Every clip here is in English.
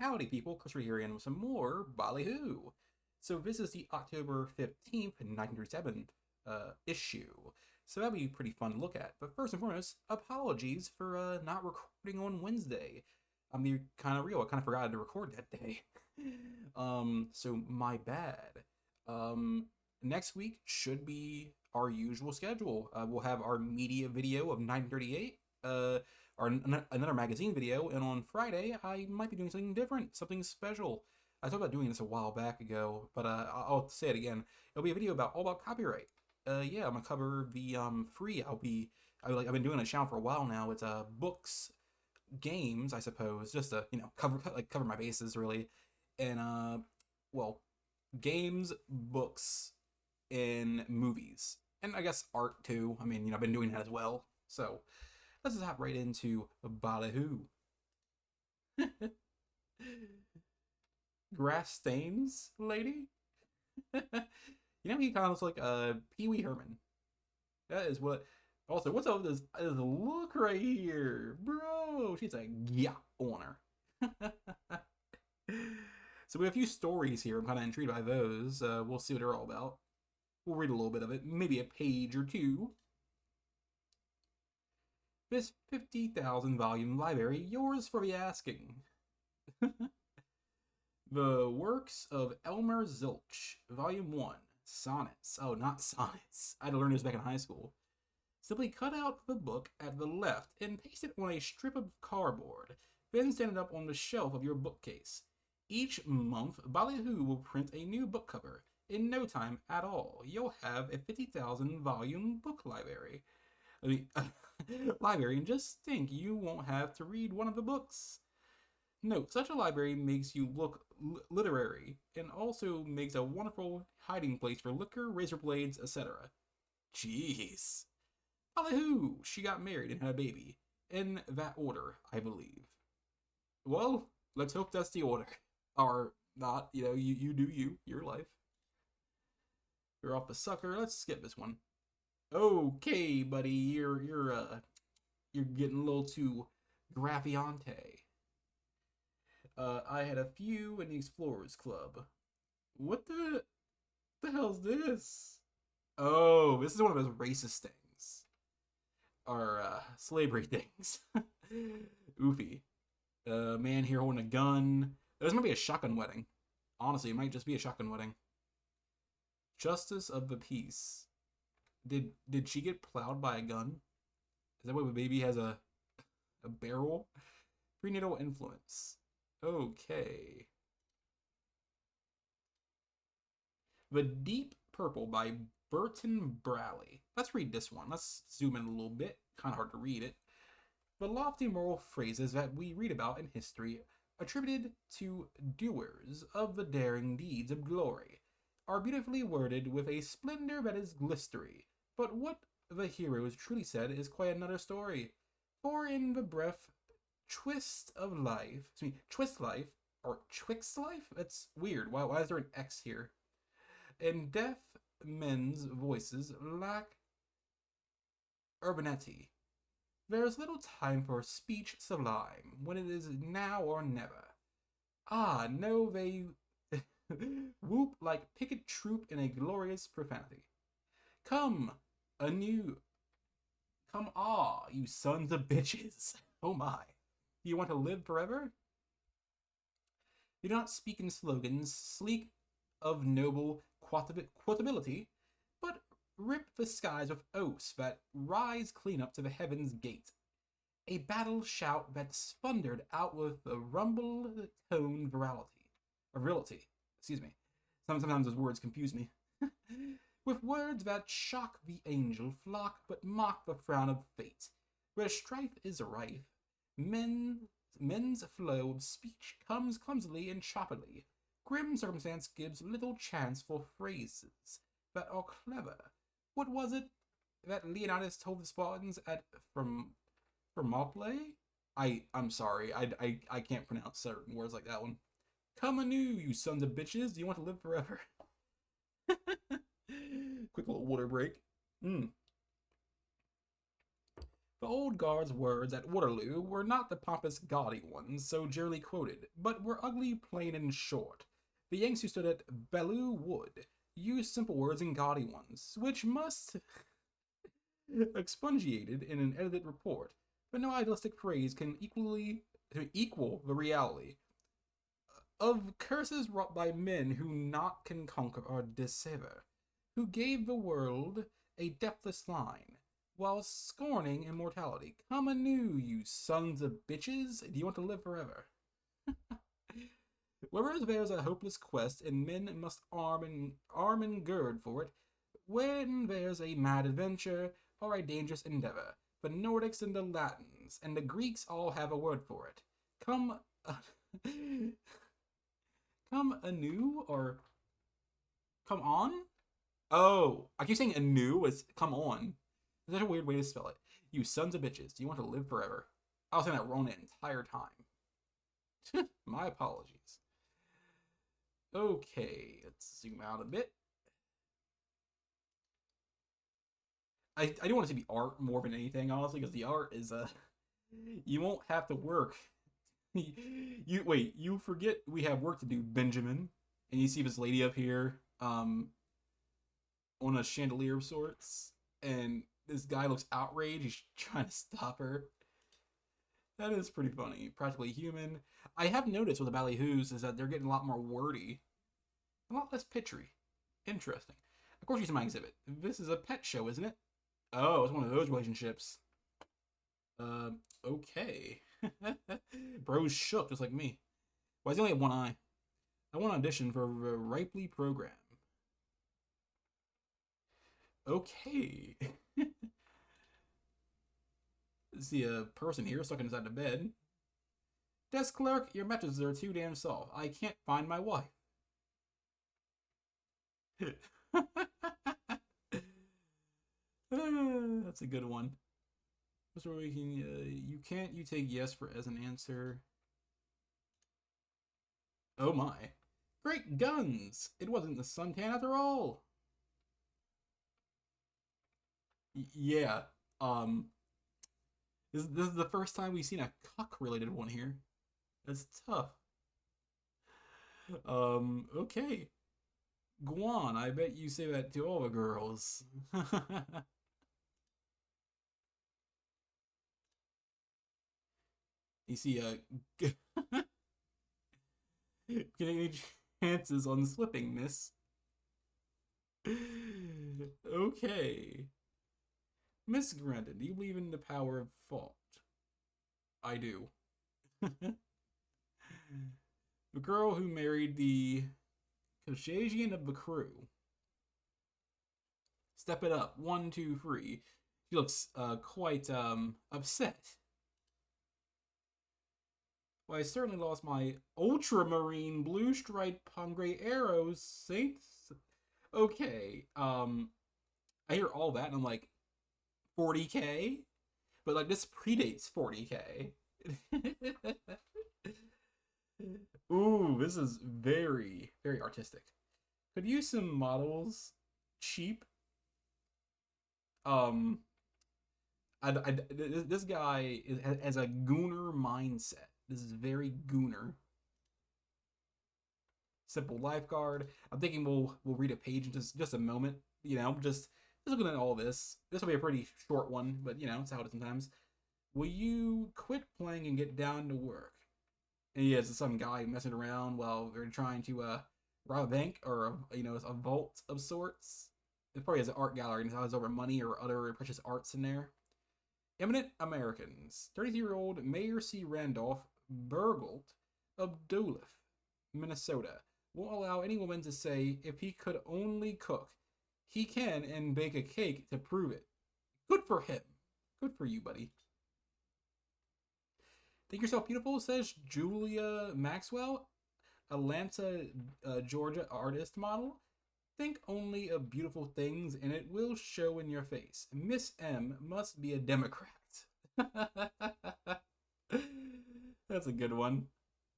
Howdy, people. Chris here again with some more Ballyhoo. So this is the October 15th, 1937 issue. So that'll be pretty fun to look at. But first and foremost, apologies for not recording on Wednesday. I'm being kind of real. I kind of forgot to record that day. So my bad. Um, Next week should be our usual schedule. We'll have our media video of 9:38. Or another magazine video, and on Friday I might be doing something different, something special. I talked about doing this a while back ago, but I'll say it again. It'll be a video all about copyright. Yeah, I'm gonna cover the free. I've been doing a channel for a while now. It's books, games, I suppose, just to cover my bases really, and well, games, books, and movies, and I guess art too. I mean, I've been doing that as well. So let's just hop right into Ballyhoo. Grass stains, lady? He kind of looks like Pee Wee Herman. That is what. Also, what's up with this look right here? Bro, she's a yeah on her. So we have a few stories here. I'm kind of intrigued by those. We'll see what they're all about. We'll read a little bit of it, maybe a page or two. This 50,000 volume library, yours for the asking. The works of Elmer Zilch, Volume 1, Sonnets. Oh, not sonnets. I had to learn this back in high school. Simply cut out the book at the left and paste it on a strip of cardboard, then stand it up on the shelf of your bookcase. Each month, Ballyhoo will print a new book cover. In no time at all, you'll have a 50,000 volume book library. I mean, library, and just think you won't have to read one of the books. Note, such a library makes you look literary and also makes a wonderful hiding place for liquor, razor blades, etc. Jeez. Ballyhoo, she got married and had a baby. In that order, I believe. Well, let's hope that's the order. Or not, you do you, your life. You're off the sucker. Let's skip this one. Okay, buddy, you're getting a little too graffiante. I had a few in the Explorers Club. What the hell's this? Oh, this is one of those racist things. Or slavery things. Oofy. Man here holding a gun. This might be a shotgun wedding. Honestly, it might just be a shotgun wedding. Justice of the Peace. Did she get plowed by a gun? Is that why the baby has a barrel? Prenatal influence. Okay. The Deep Purple by Burton Braley. Let's read this one. Let's zoom in a little bit. Kind of hard to read it. The lofty moral phrases that we read about in history, attributed to doers of the daring deeds of glory, are beautifully worded with a splendor that is glistery. But what the heroes truly said is quite another story. For in the twist life, or Twix life? That's weird. Why is there an X here? In deaf men's voices lack urbanity. There is little time for speech sublime, when it is now or never. Ah, no, they whoop like picket troop in a glorious profanity. Come, you sons of bitches. Oh my. Do you want to live forever? Do not speak in slogans, sleek of noble quotability, but rip the skies with oaths that rise clean up to the heaven's gate. A battle shout that's thundered out with a rumble-toned virility. Excuse me. Sometimes those words confuse me. With words that shock the angel flock, but mock the frown of fate. Where strife is rife, men's flow of speech comes clumsily and choppily. Grim circumstance gives little chance for phrases that are clever. What was it that Leonidas told the Spartans at Thermopylae? I'm sorry, I can't pronounce certain words like that one. Come anew, you sons of bitches. Do you want to live forever? Quick little water break. The old guard's words at Waterloo were not the pompous, gaudy ones so dearly quoted, but were ugly, plain, and short. The Yanks who stood at Ballyhoo Wood used simple words and gaudy ones, which must expunged in an edited report, but no idealistic phrase can equal the reality of curses wrought by men who not can conquer or dissever, who gave the world a depthless line, while scorning immortality. Come anew, you sons of bitches, do you want to live forever? Whereas there's a hopeless quest, and men must arm and gird for it, when there's a mad adventure or a dangerous endeavor, the Nordics and the Latins and the Greeks all have a word for it. Come, come anew or come on? Oh, I keep saying anew. It's come on. Is that a weird way to spell it? You sons of bitches. Do you want to live forever? I was saying that wrong the entire time. My apologies. Okay, let's zoom out a bit. I do want to see the art more than anything, honestly, because the art is you won't have to work. You forget we have work to do, Benjamin. And you see this lady up here, on a chandelier of sorts, and this guy looks outraged. He's trying to stop her. That is pretty funny. Practically human. I have noticed with the Ballyhoos is that they're getting a lot more wordy, a lot less pitchery. Interesting. Of course, you see my exhibit. This is a pet show, isn't it? Oh, it's one of those relationships. Okay. Bro's shook just like me. Why does he only have one eye? I want to audition for a Ripley program. Okay. See a person here stuck inside the bed. Desk clerk, your matches are too damn soft. I can't find my wife. That's a good one. That's where we can. You take yes for as an answer. Oh my. Great guns! It wasn't the suntan after all. Yeah. This is the first time we've seen a cuck related one here. That's tough. Okay. Guan, I bet you say that to all the girls. You see, getting any chances on slipping, miss? Okay. Miss Granted, do you believe in the power of thought? I do. The girl who married the Caucasian of the crew. Step it up. 1, 2, 3. She looks quite upset. Well, I certainly lost my ultramarine blue striped Pangre arrows, Saints. Okay. I hear all that and I'm like, 40K? But like this predates 40K. Ooh, this is very, very artistic. Could use some models cheap. Um, this guy has a gooner mindset. This is very gooner. Simple lifeguard. I'm thinking we'll read a page in just a moment. You know, just looking at all this. This will be a pretty short one, but you know, it's how it is sometimes. Will you quit playing and get down to work? And he has some guy messing around while they're trying to rob a bank or a vault of sorts. It probably has an art gallery and has over money or other precious arts in there. Eminent Americans. 33-year-old Mayor C. Randolph Burgalt of Duluth, Minnesota, won't allow any woman to say if he could only cook, he can and bake a cake to prove it. Good for him. Good for you, buddy. Think yourself beautiful, says Julia Maxwell, Atlanta, Georgia artist model. Think only of beautiful things and it will show in your face. Miss M must be a Democrat. That's a good one.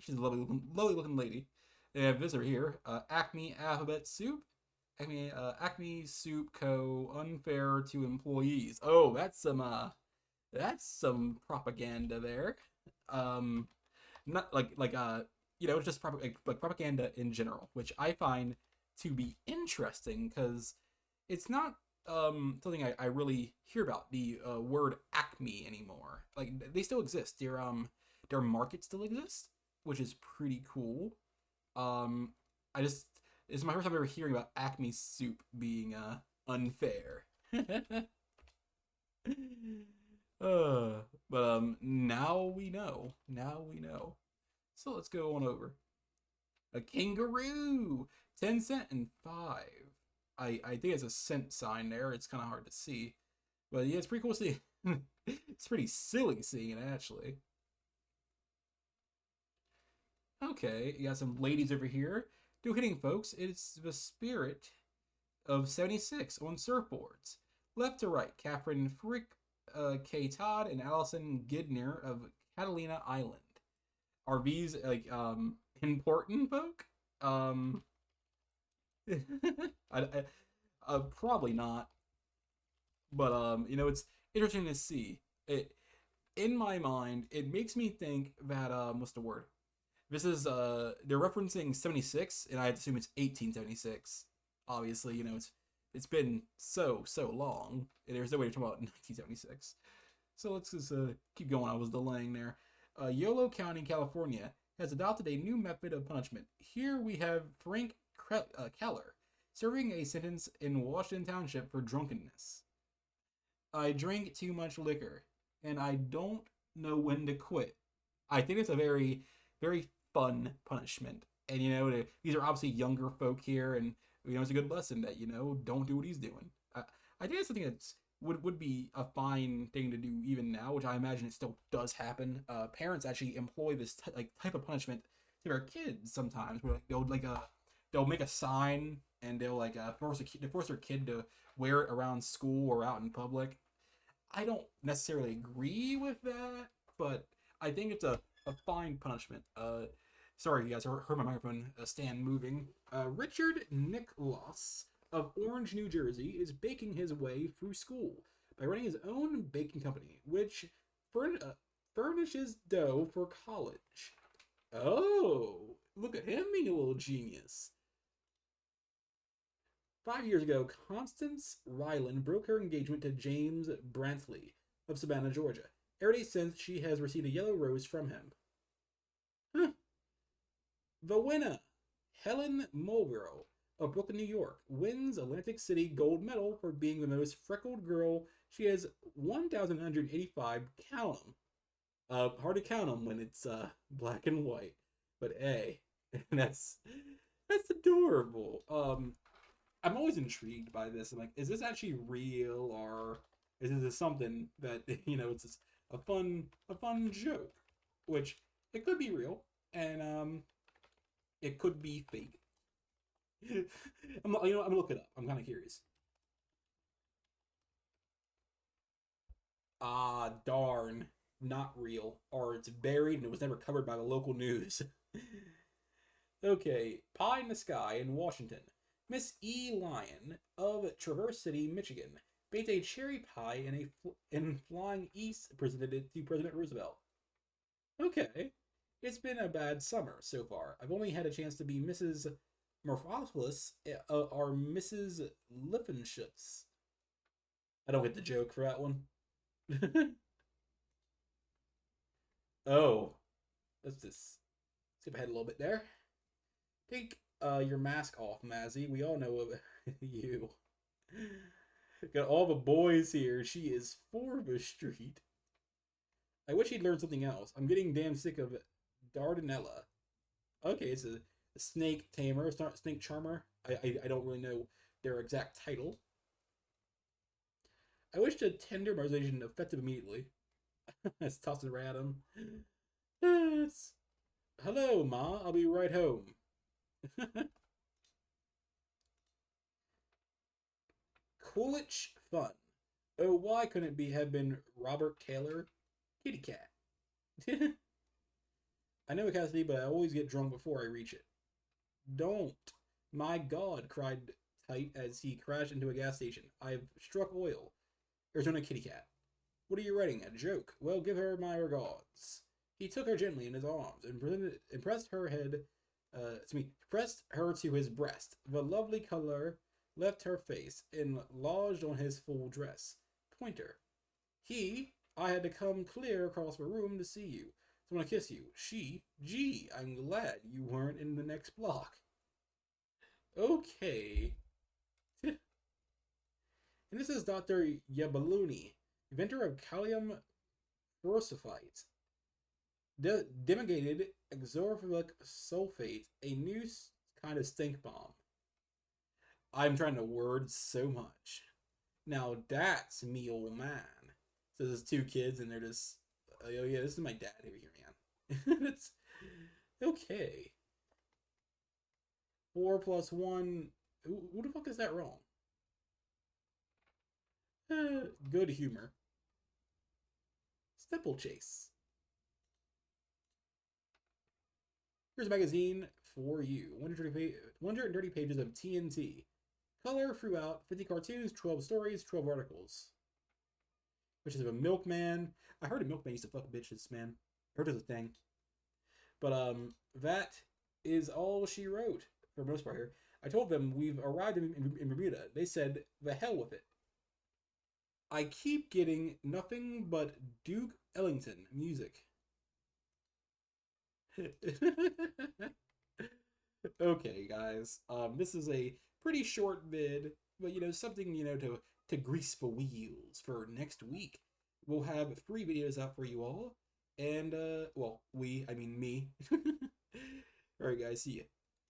She's a lovely looking lady. They have visitor here. Acme Alphabet Soup. Acme Soup Co. Unfair to employees. Oh, that's some That's some propaganda there. Um, not just like propaganda in general, which I find to be interesting because it's not something I really hear about the word Acme anymore. Like they still exist. Their market still exists, which is pretty cool. Um, I just It's my first time ever hearing about Acme soup being unfair. uh, but now we know. Now we know. So let's go on over. A kangaroo, 10 cent and 5. I think it's a cent sign there. It's kind of hard to see, but yeah, it's pretty cool to see. It's pretty silly seeing it actually. Okay, you got some ladies over here. Do hitting, folks. It's the spirit of 76 on surfboards. Left to right, Catherine Frick, K. Todd, and Allison Gidner of Catalina Island. Are these like important folk? Um, probably not. But it's interesting to see it. In my mind, it makes me think that what's the word? This is they're referencing 76, and I assume it's 1876. Obviously, it's been so long. There's no way to talk about 1976. So let's just keep going. I was delaying there. Yolo County, California, has adopted a new method of punishment. Here we have Frank Keller serving a sentence in Washington Township for drunkenness. I drink too much liquor, and I don't know when to quit. I think it's a very fun punishment. And, these are obviously younger folk here, and, it's a good lesson that, don't do what he's doing. I think it's something that's would be a fine thing to do even now, which I imagine it still does happen. Parents actually employ this type of punishment to their kids sometimes, where they'll make a sign and they'll force their kid to wear it around school or out in public. I don't necessarily agree with that, but I think it's a fine punishment. Sorry, you guys heard my microphone stand moving. Richard Nicholas of Orange, New Jersey, is baking his way through school by running his own baking company, which furnishes dough for college. Oh, look at him being a little genius. 5 years ago, Constance Ryland broke her engagement to James Brantley of Savannah, Georgia. Every day since, she has received a yellow rose from him. Huh. The winner, Helen Mulgrew of Brooklyn, New York, wins Atlantic City gold medal for being the most freckled girl. She has 1,185. Count them. Hard to count them when it's black and white, but hey, that's adorable. I'm always intrigued by this. I'm like, is this actually real, or is this something that it's just a fun joke, which it could be real, and it could be fake. I'm gonna look it up. I'm kind of curious. Ah, darn, not real, or it's buried and it was never covered by the local news. Okay, Pie in the Sky in Washington. Miss E. Lyon of Traverse City, Michigan, baked a cherry pie in Flying East, presented it to President Roosevelt. Okay, it's been a bad summer so far. I've only had a chance to be Mrs. Morphopolis or Mrs. Lippenschutz. I don't get the joke for that one. Oh, let's just skip ahead a little bit there. Take your mask off, Mazzy. We all know you. Got all the boys here. She is for the street. I wish he'd learned something else. I'm getting damn sick of Dardanella. Okay, it's a snake tamer. It's not snake charmer. I don't really know their exact title. I wish to tender my resignation effective immediately. Let's toss it right at him. Yes. Hello, Ma. I'll be right home. Coolidge Fun. Oh, why couldn't it have been Robert Taylor? Kitty Cat. I know Cassidy, but I always get drunk before I reach it. Don't. My God, cried Tite as he crashed into a gas station. I've struck oil. Arizona Kitty Cat. What are you writing? A joke? Well, give her my regards. He took her gently in his arms and pressed her head, pressed her to his breast. The lovely color left her face and lodged on his full dress. Pointer. I had to come clear across the room to see you. So I want to kiss you. Gee, I'm glad you weren't in the next block. Okay. And this is Dr. Yabaluni, inventor of calcium fluorsulfite, demigated exorphilic sulfate, a new kind of stink bomb. I'm trying to word so much. Now that's me old man. So there's two kids and they're just, oh yeah, this is my dad over here, man. It's okay. 4+1. Who the fuck is that wrong? Good humor. Steeplechase. Here's a magazine for you. 130 pages of TNT. Color throughout, 50 cartoons, 12 stories, 12 articles. Which is a milkman. I heard a milkman used to fuck bitches, man. I heard it was a thing. But that is all she wrote for the most part here. I told them we've arrived in Bermuda. They said, the hell with it. I keep getting nothing but Duke Ellington music. Okay, guys. This is a pretty short vid, but something to grease the wheels for next week. We'll have 3 videos out for you all, and well, I mean me. All right, guys. See ya.